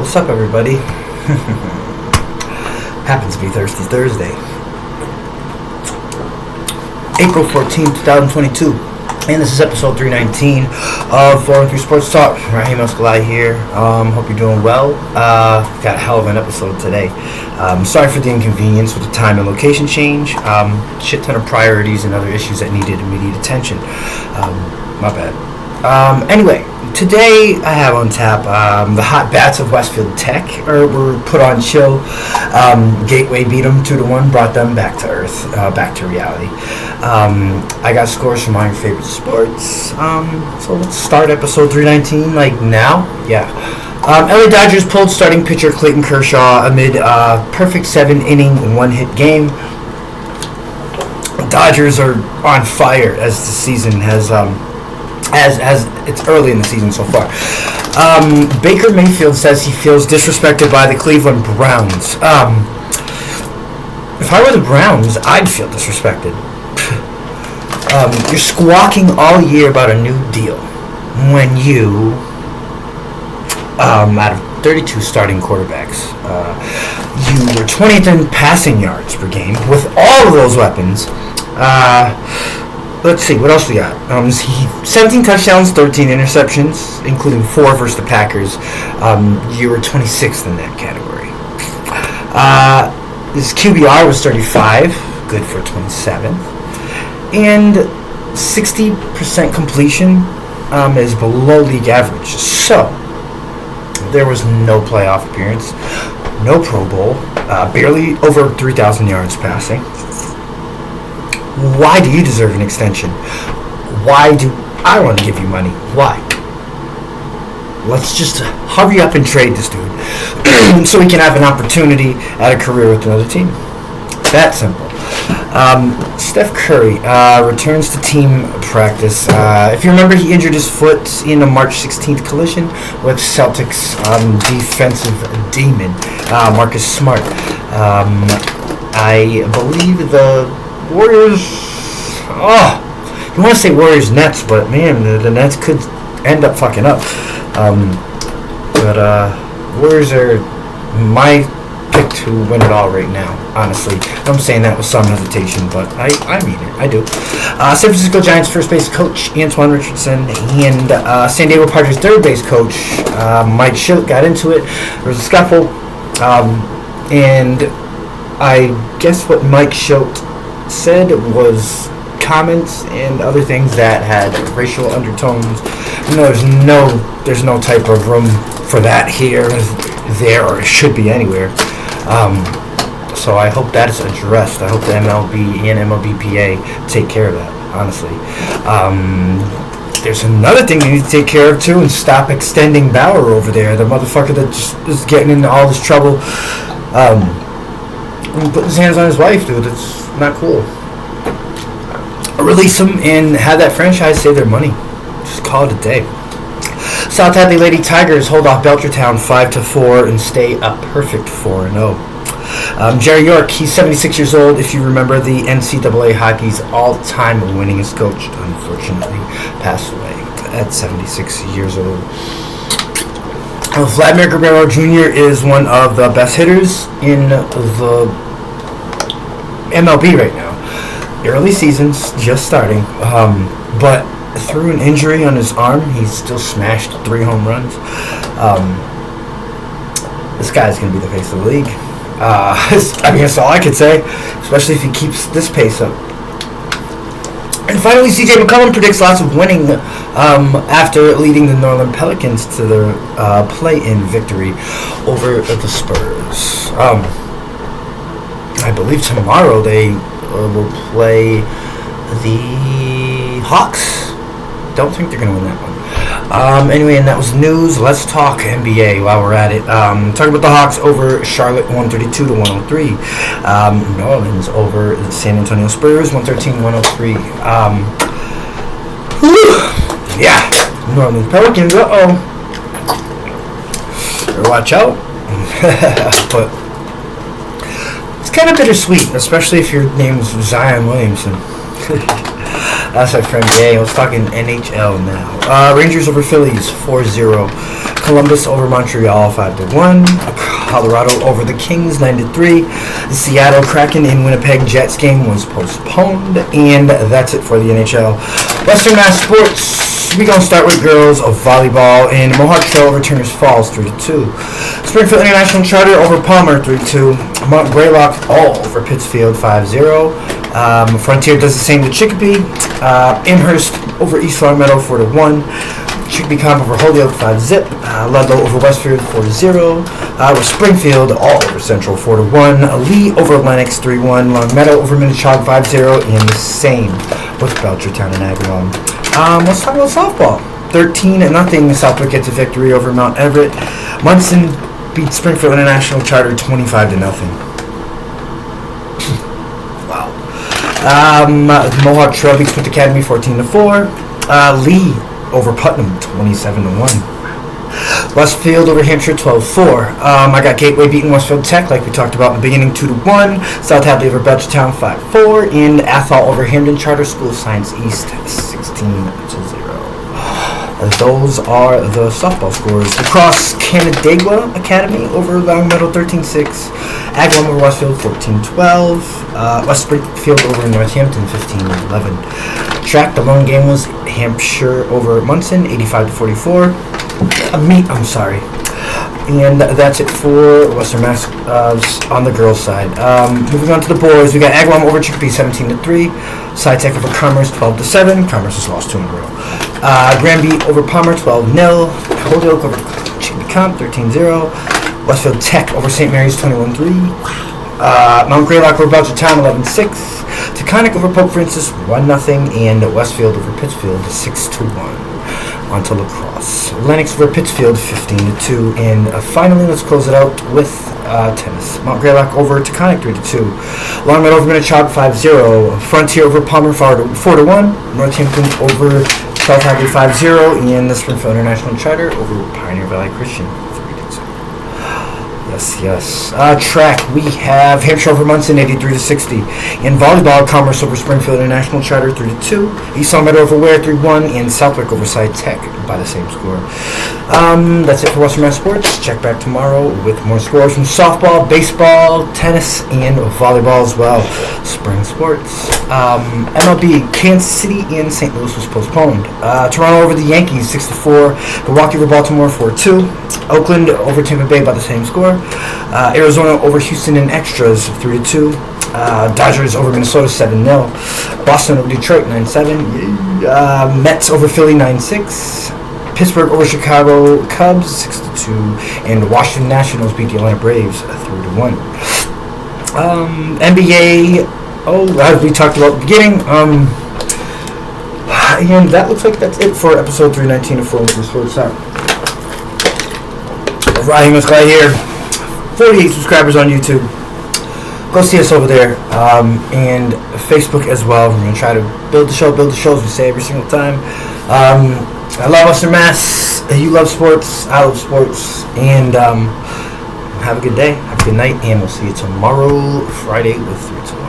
What's up, everybody? Happens to be Thirsty Thursday. April 14th, 2022. And this is episode 319 of 413 Sportstalk. Raheem Escalai here. Hope you're doing well. Got a hell of an episode today. Sorry for the inconvenience with the time and location change. Shit ton of priorities and other issues that needed immediate attention. My bad. Anyway, today I have on tap the Hot Bats of Westfield Tech were put on chill. Gateway beat them 2-1, brought them back to earth, back to reality. I got scores from my favorite sports. So let's start episode 319 like now. Yeah. LA Dodgers pulled starting pitcher Clayton Kershaw amid a perfect 7-inning one-hit game. Dodgers are on fire as the season has as it's early in the season so far. Baker Mayfield says he feels disrespected by the Cleveland Browns. If I were the Browns, I'd feel disrespected. You're squawking all year about a new deal when you, out of 32 starting quarterbacks, you were 20th in passing yards per game with all of those weapons. Let's see, what else we got? 17 touchdowns, 13 interceptions, including 4 versus the Packers. You were 26th in that category. His QBR was 35, good for 27th. And 60% completion is below league average. So, there was no playoff appearance, no Pro Bowl, barely over 3,000 yards passing. Why do you deserve an extension? Why do I want to give you money? Why? Let's just hurry up and trade this dude so we can have an opportunity at a career with another team. That simple. Steph Curry returns to team practice. If you remember, he injured his foot in a March 16th collision with Celtics defensive demon Marcus Smart. I believe the Warriors, you want to say Warriors-Nets, but man, the Nets could end up fucking up. Warriors are my pick to win it all right now, honestly. I'm saying that with some hesitation, but I mean it. I do. San Francisco Giants first base coach Antoine Richardson and San Diego Padres third base coach Mike Shildt got into it. There was a scuffle, and I guess what Mike Shildt said was comments and other things that had racial undertones. There's no type of room for that here, there, or it should be anywhere. So I hope that is addressed. I hope the MLB and MLBPA take care of that, honestly. There's another thing they need to take care of too, and stop extending Bauer over there, the motherfucker that just is getting into all this trouble. Putting his hands on his wife, dude. It's not cool. Release him and have that franchise save their money. Just call it a day. South Hadley Lady Tigers hold off Belchertown 5-4 and stay a perfect 4-0. Jerry York, he's 76 years old. If you remember, the NCAA hockey's all-time winningest coach, unfortunately passed away at 76 years old. Vladimir Guerrero Jr. is one of the best hitters in the MLB right now. Early season's just starting, but through an injury on his arm, he's still smashed 3 home runs. This guy's going to be the face of the league. That's all I could say, especially if he keeps this pace up. And finally, CJ McCollum predicts lots of winning after leading the New Orleans Pelicans to their play-in victory over the Spurs. I believe tomorrow they will play the Hawks. Don't think they're going to win that one. Anyway, and that was news. Let's talk NBA while we're at it. Talking about the Hawks over Charlotte 132-103. New Orleans over the San Antonio Spurs 113-103. Yeah, New Orleans Pelicans. Better watch out. But it's kind of bittersweet, especially if your name's Zion Williamson. That's my friend Jay. Let's talking NHL now. Rangers over Phillies 4-0. Columbus over Montreal 5-1. Colorado over the Kings 9-3. The Seattle Kraken in Winnipeg Jets game was postponed. And that's it for the NHL. Western Mass Sports. We're going to start with girls of volleyball. And Mohawk Trail over Turners Falls 3-2. Springfield International Charter over Palmer 3-2. Mount Greylock all over Pittsfield 5-0. Frontier does the same to Chicopee. Amherst over East Longmeadow 4-1. Chicopee Comp over Holyoke 5-0. Ludlow over Westfield 4-0. With Springfield all over Central 4-1. Lee over Lennox 3-1. Longmeadow over Minnechaug 5-0. And the same with Belchertown and Agawam. Let's talk about softball. 13-0. Southwick gets a victory over Mount Everett. Munson beat Springfield International Charter 25-0. Mohawk Trail beats Pitt Academy 14-4. Lee over Putnam 27-1. Westfield over Hampshire 12-4. I got Gateway beating Westfield Tech like we talked about in the beginning 2-1. South Hadley over Belchertown 5-4. And Athol over Hamden Charter School Science East 16-0. Those are the softball scores. Lacrosse Canandaigua Academy over Longmeadow 13-6. Agawam over Westfield 14-12. West Springfield over Northampton 15-11. Track, the lone game was Hampshire over Munson 85-44. And that's it for Western Mass on the girls' side. Moving on to the boys, we got Agawam over Chicopee 17-3. SciTech over Commerce 12-7. Commerce has lost 2 in a row. Granby over Palmer 12-0. Holyoke over Chicopee Comp 13-0. Westfield Tech over St. Mary's 21-3. Mount Greylock over Belchertown 11-6. Taconic over Pope Francis 1-0. And Westfield over Pittsfield 6-1. On to lacrosse. Lennox over Pittsfield 15-2. And finally, let's close it out with tennis. Mount Greylock over Taconic 3-2. Longmeadow over Minnechaug 5-0. Frontier over Palmer 4-1. Northampton over South Hadley 5-0. And the Springfield International Charter over Pioneer Valley Christian 3-2. Yes. Track, we have Hampshire over Munson 83-60. In volleyball, Commerce over Springfield International Charter 3-2. East Longmeadow over Ware 3-1. And Southwick over SciTech by the same score. That's it for Western Mass Sports. Check back tomorrow with more scores from softball, baseball, tennis, and volleyball as well. Spring sports. MLB, Kansas City and St. Louis was postponed. Toronto over the Yankees 6-4. Milwaukee over Baltimore 4-2. Oakland over Tampa Bay by the same score. Arizona over Houston in extras 3-2. Dodgers over Minnesota 7-0. Boston over Detroit 9-7. Mets over Philly 9-6. Pittsburgh over Chicago Cubs 6-2. And Washington Nationals beat the Atlanta Braves 3-1. NBA, as we talked about at the beginning. And that looks like that's it for episode 319 of 413 Sports Talk. Raheem Musclay here. 48 subscribers on YouTube. Go see us over there. And Facebook as well. We're going to try to build the show as we say every single time. I love Western Mass. You love sports. I love sports. And have a good day. Have a good night. And we'll see you tomorrow, Friday with 3 2.